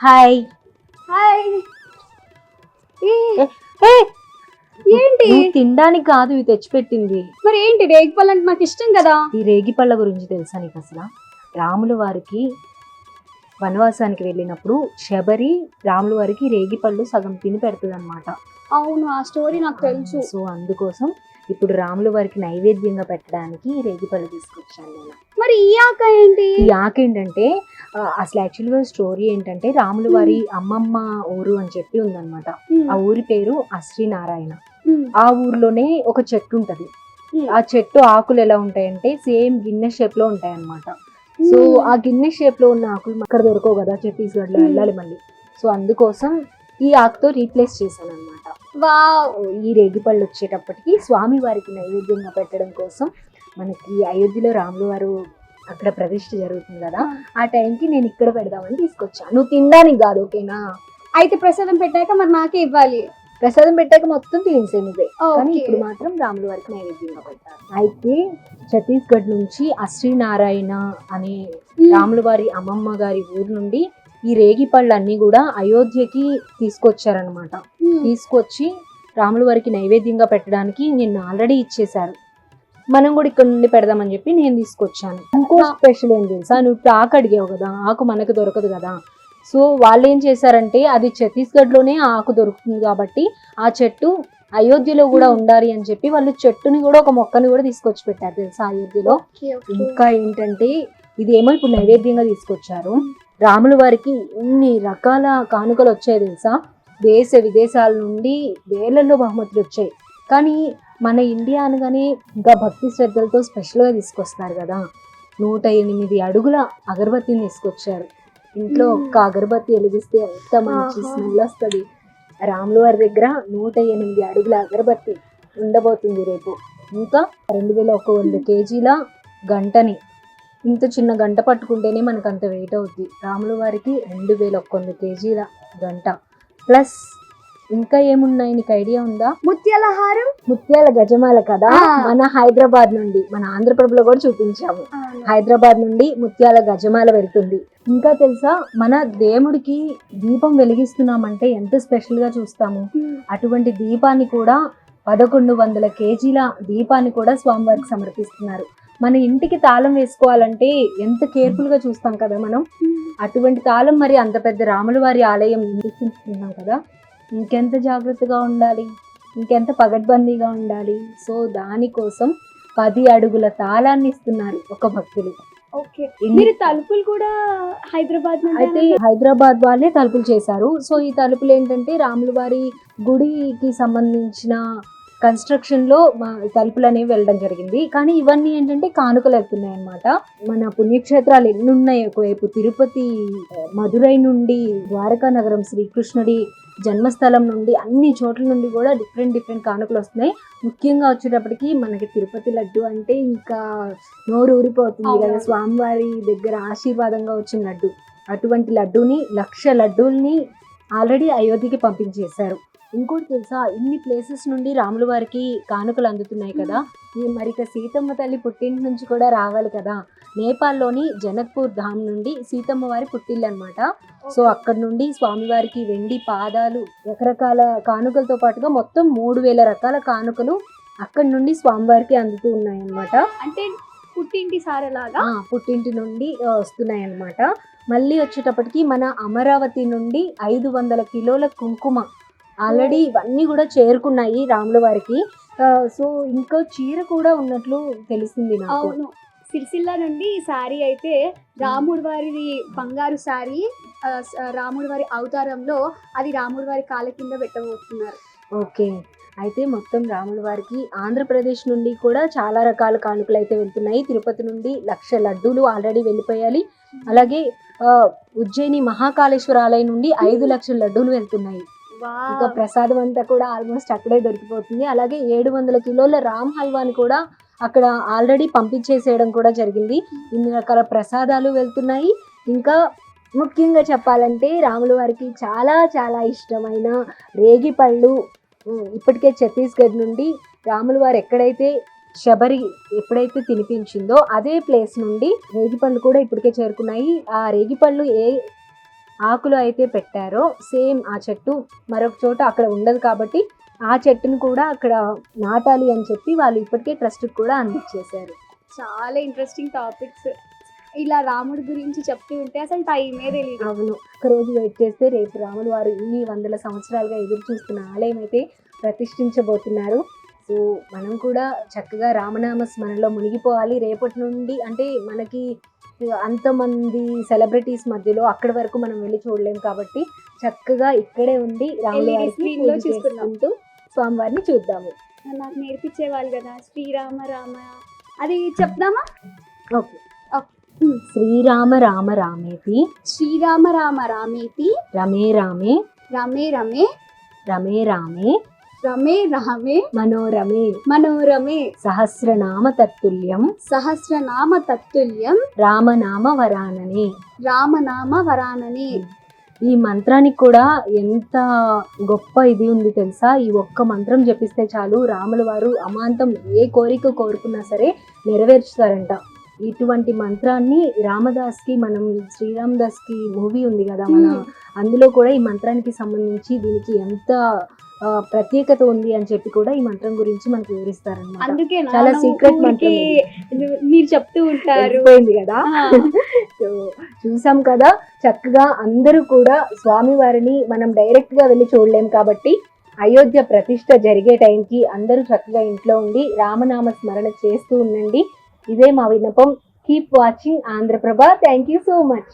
Hi. Hi. ఏ, ఏంటి నువ్వు తినడానికి కాదు ఇవి తెచ్చిపెట్టింది. మరి ఏంటి రేగిపళ్ళు అంటే నాకు ఇష్టం కదా. ఈ రేగి పళ్ళ గురించి తెలుసా నీకు? అసలు రాముల వారికి వనవాసానికి వెళ్ళినప్పుడు శబరి రాముల వారికి రేగి పళ్ళు సగం తిని పెడుతుంది అనమాట. అవును, ఆ స్టోరీ నాకు తెలుసు. సో అందుకోసం ఇప్పుడు రాముల వారికి నైవేద్యంగా పెట్టడానికి రేగి పళ్ళు తీసుకొచ్చాను నేను. మరి ఈ ఆక ఏంటి? ఈ ఆకు ఏంటంటే అసలు యాక్చువల్గా స్టోరీ ఏంటంటే రాముల వారి అమ్మమ్మ ఊరు అని చెప్పి ఉందన్నమాట. ఆ ఊరి పేరు అశ్రీనారాయణ. ఆ ఊర్లోనే ఒక చెట్టు ఉంటది. ఆ చెట్టు ఆకులు ఎలా ఉంటాయంటే సేమ్ గిన్నె షేప్ లో ఉంటాయి అన్నమాట. సో ఆ గిన్నె షేప్ లో ఉన్న ఆకులు అక్కడ దొరకవు కదా, ఛత్తీస్గఢ్ లో వెళ్ళాలి మళ్ళీ. సో అందుకోసం ఈ ఆకుతో రీప్లేస్ చేశాను అనమాట. ఈ రేగిపళ్ళు వచ్చేటప్పటికి స్వామి వారికి నైవేద్యంగా పెట్టడం కోసం మనకి అయోధ్యలో రాముల వారు అక్కడ ప్రతిష్ఠ జరుగుతుంది కదా, ఆ టైంకి నేను ఇక్కడ పెడదామని తీసుకొచ్చాను. నువ్వు తినడానికి కాదు, ఓకేనా? అయితే ప్రసాదం పెట్టాక మరి నాకే ఇవ్వాలి. ప్రసాదం పెట్టాక మొత్తం తినేసే నువ్వే, కానీ ఓకే. ఇప్పుడు మాత్రం రాముల వారికి నైవేద్యంగా పెట్టారు. అయితే ఛత్తీస్గఢ్ నుంచి అశ్రీనారాయణ అనే రాముల వారి అమ్మమ్మ గారి ఊరు నుండి ఈ రేగి పళ్ళన్నీ కూడా అయోధ్యకి తీసుకొచ్చారనమాట. తీసుకొచ్చి రాముల వారికి నైవేద్యంగా పెట్టడానికి నిన్ను ఆల్రెడీ ఇచ్చేశారు. మనం కూడా ఇక్కడ నుండి పెడదామని చెప్పి నేను తీసుకొచ్చాను. ఇంకో స్పెషల్ ఏం తెలుసా? నువ్వు ఇప్పుడు ఆకు అడిగావు కదా, ఆకు మనకు దొరకదు కదా. సో వాళ్ళు ఏం చేశారంటే అది ఛత్తీస్గఢ్లోనే ఆ ఆకు దొరుకుతుంది కాబట్టి ఆ చెట్టు అయోధ్యలో కూడా ఉండాలి అని చెప్పి వాళ్ళు చెట్టుని కూడా ఒక మొక్కని కూడా తీసుకొచ్చి పెట్టారు తెలుసా అయోధ్యలో. ఇంకా ఏంటంటే ఇదేమో ఇప్పుడు నైవేద్యంగా తీసుకొచ్చారు. రాముల వారికి ఇన్ని రకాల కానుకలు వచ్చాయి తెలుసా. దేశ విదేశాల నుండి వేలల్లో బహుమతులు వచ్చాయి. కానీ మన ఇండియా అనగానే ఇంకా భక్తి శ్రద్ధలతో స్పెషల్గా తీసుకొస్తారు కదా. 108 అడుగుల అగరబత్తిని తీసుకొచ్చారు. ఇంట్లో ఒక్క అగరబత్తి వెలిగిస్తే ఎంత మంచి స్మెల్ వస్తుంది. రాముల వారి దగ్గర 108 అడుగుల అగరబత్తి ఉండబోతుంది రేపు. ఇంకా 2100 కేజీల గంటని, ఇంత చిన్న గంట పట్టుకుంటేనే మనకు అంత వెయిట్ అవుద్ది. రాముల వారికి 2100 కేజీల గంట ప్లస్ ఇంకా ఏమున్నాయి నీకు ఐడియా ఉందా? ముత్యాల హారం, ముత్యాల గజమాల కదా. మన హైదరాబాద్ నుండి, మన ఆంధ్రప్రభలో కూడా చూపించాము, హైదరాబాద్ నుండి ముత్యాల గజమాల వెళ్తుంది. ఇంకా తెలుసా మన దేవుడికి దీపం వెలిగిస్తున్నామంటే ఎంత స్పెషల్ గా చూస్తాము. అటువంటి దీపాన్ని కూడా 1100 కేజీల దీపాన్ని కూడా స్వామివారికి సమర్పిస్తున్నారు. మన ఇంటికి తాళం వేసుకోవాలంటే ఎంత కేర్ఫుల్ గా చూస్తాం కదా మనం. అటువంటి తాళం మరి అంత పెద్ద రాముల వారి ఆలయం తీసుకుంటున్నాం కదా, ఇంకెంత జాగ్రత్తగా ఉండాలి, ఇంకెంత పగడ్బందీగా ఉండాలి. సో దానికోసం 10 అడుగుల తాళాన్ని ఇస్తున్నారు ఒక భక్తులు. ఓకే. మీరు తలుపులు కూడా హైదరాబాద్ అయితే హైదరాబాద్ వాళ్ళే తలుపులు చేశారు. సో ఈ తలుపులు ఏంటంటే రాముల వారి గుడికి సంబంధించిన కన్స్ట్రక్షన్ లో తలుపులు అనేవి వెళ్ళడం జరిగింది. కానీ ఇవన్నీ ఏంటంటే కానుకలు వెళ్తున్నాయి అనమాట. మన పుణ్యక్షేత్రాలు ఎన్ని ఉన్నాయి ఒకవైపు, తిరుపతి, మధురై నుండి ద్వారకా నగరం, శ్రీకృష్ణుడి జన్మస్థలం నుండి అన్ని చోట్ల నుండి కూడా డిఫరెంట్ కానుకలు వస్తున్నాయి. ముఖ్యంగా వచ్చేటప్పటికి మనకి తిరుపతి లడ్డు అంటే ఇంకా నోరు ఊరిపోతుంది కదా, స్వామివారి దగ్గర ఆశీర్వాదంగా వచ్చిన లడ్డు. అటువంటి లడ్డూని 1,00,000 లడ్డూల్ని ఆల్రెడీ అయోధ్యకి పంపించేశారు. ఇంకోటి తెలుసా, ఇన్ని ప్లేసెస్ నుండి రాముల వారికి కానుకలు అందుతున్నాయి కదా, ఈ మరిక సీతమ్మ తల్లి పుట్టింటి నుంచి కూడా రావాలి కదా. నేపాల్లోని జనక్పూర్ ధామ్ నుండి సీతమ్మ వారి పుట్టిల్లు అనమాట. సో అక్కడ నుండి స్వామివారికి వెండి పాదాలు, రకరకాల కానుకలతో పాటుగా మొత్తం 3000 రకాల కానుకలు అక్కడి నుండి స్వామివారికి అందుతూ ఉన్నాయి అన్నమాట. అంటే పుట్టింటి సారలాగా పుట్టింటి నుండి వస్తున్నాయి అన్నమాట. మళ్ళీ వచ్చేటప్పటికి మన అమరావతి నుండి 500 కిలోల కుంకుమ ఆల్రెడీ ఇవన్నీ కూడా చేరుకున్నాయి రాముల వారికి. సో ఇంకో చీర కూడా ఉన్నట్లు తెలిసింది నాకు. అవును, సిరిసిల్ల నుండి ఈ శారీ అయితే రాముడి వారి బంగారు శారీ, రాముడి వారి అవతారంలో అది రాముడి వారి కాళ్ళ కింద పెట్టబోతున్నారు. ఓకే. అయితే మొత్తం రాముల వారికి ఆంధ్రప్రదేశ్ నుండి కూడా చాలా రకాల కానుకలు అయితే వెళ్తున్నాయి. తిరుపతి నుండి 1,00,000 లడ్డూలు ఆల్రెడీ వెళ్ళిపోయాలి. అలాగే ఉజ్జయిని మహాకాళేశ్వర ఆలయం నుండి 5,00,000 లడ్డూలు వెళ్తున్నాయి. ఇంకా ప్రసాదం అంతా కూడా ఆల్మోస్ట్ అక్కడే దొరికిపోతుంది. అలాగే 700 కిలోల రామ్ హల్వాని కూడా అక్కడ ఆల్రెడీ పంపించేసేయడం కూడా జరిగింది. ఇన్ని రకాల ప్రసాదాలు వెళ్తున్నాయి. ఇంకా ముఖ్యంగా చెప్పాలంటే రాముల వారికి చాలా చాలా ఇష్టమైన రేగి పళ్ళు ఇప్పటికే ఛత్తీస్గఢ్ నుండి రాముల వారు ఎక్కడైతే శబరి ఎప్పుడైతే తినిపించిందో అదే ప్లేస్ నుండి రేగిపళ్ళు కూడా ఇప్పటికే చేరుకున్నాయి. ఆ రేగిపళ్ళు ఆకులు అయితే పెట్టారో సేమ్ ఆ చెట్టు మరొక చోట అక్కడ ఉండదు కాబట్టి ఆ చెట్టును కూడా అక్కడ నాటాలి అని చెప్పి వాళ్ళు ఇప్పటికే ట్రస్ట్కి కూడా అందించేశారు. చాలా ఇంట్రెస్టింగ్ టాపిక్స్. ఇలా రాముడి గురించి చెప్తూ ఉంటే అసలు టైమే తెలియదు. అవును, ఒకరోజు వెయిట్ చేస్తే రేపు రాములు వారు ఇన్ని వందల సంవత్సరాలుగా ఎదురు చూస్తున్న ఆలయం అయితే ప్రతిష్ఠించబోతున్నారు. సో మనం కూడా చక్కగా రామనామ స్మరణలో మునిగిపోవాలి రేపటి నుండి. అంటే మనకి అంతమంది సెలబ్రిటీస్ మధ్యలో అక్కడి వరకు మనం వెళ్ళి చూడలేం కాబట్టి చక్కగా ఇక్కడే ఉండి రాముల LED వారికి screen లో పూజ చూసుకుందాం. చేసుకుంటూ స్వామివారిని చూద్దాము. నాకు నేర్పించేవాళ్ళు కదా శ్రీరామ రామ, అది చెప్దామా? ఓకే. శ్రీరామ రామ రామేతి శ్రీరామ రామ రామేతి రమే రామే రమే రమే రమే రామే రమే రామే మనోరమే మనోరమే సహస్రనామ తత్తుల్యం సహస్రనామ తత్తుల్యం రామనామ వరాననే. రామనామ వరాననే. ఈ మంత్రానికి కూడా ఎంత గొప్ప ఇది ఉంది తెలుసా? ఈ ఒక్క మంత్రం జపిస్తే చాలు రాముల వారు అమాంతం ఏ కోరిక కోరుకున్నా సరే నెరవేర్చుతారంట. ఇటువంటి మంత్రాన్ని రామదాస్కి, మనం శ్రీరామ్ దాస్కి మూవీ ఉంది కదా మన, అందులో కూడా ఈ మంత్రానికి సంబంధించి దీనికి ఎంత ప్రత్యేకత ఉంది అని చెప్పి కూడా ఈ మంత్రం గురించి మనకు వివరిస్తారన్నమాట. అందుకే చాలా సీక్రెట్ మంత్రం మీరు చెప్తూ ఉంటారు కదా. సో చూసాం కదా, చక్కగా అందరూ కూడా స్వామి వారిని మనం డైరెక్ట్ గా వెళ్ళి చూడలేం కాబట్టి అయోధ్య ప్రతిష్ట జరిగే టైంకి అందరూ చక్కగా ఇంట్లో ఉండి రామనామ స్మరణ చేస్తూ ఉండండి. ఇదే మా విన్నపం. Keep watching Andhraprabha. Thank you so much.